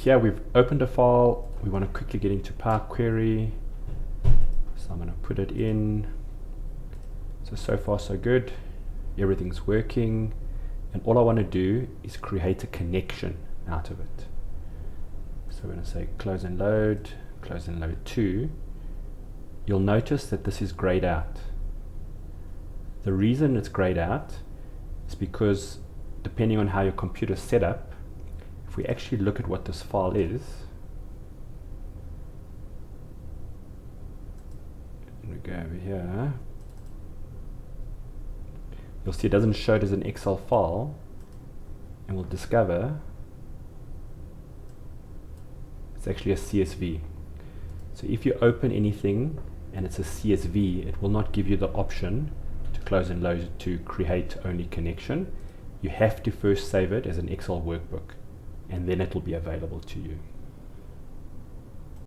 here we've opened a file. We want to quickly get into Power Query. So I'm going to put it in. So far so good. Everything's working. And all I want to do is create a connection out of it. So we're going to say close and load 2. You'll notice that this is grayed out. The reason it's grayed out is because depending on how your computer's set up, if we actually look at what this file is, and we go over here, you'll see it doesn't show it as an Excel file, and we'll discover it's actually a CSV. So if you open anything and it's a CSV, it will not give you the option to close and load to create only connection. You have to first save it as an Excel workbook, and then it will be available to you.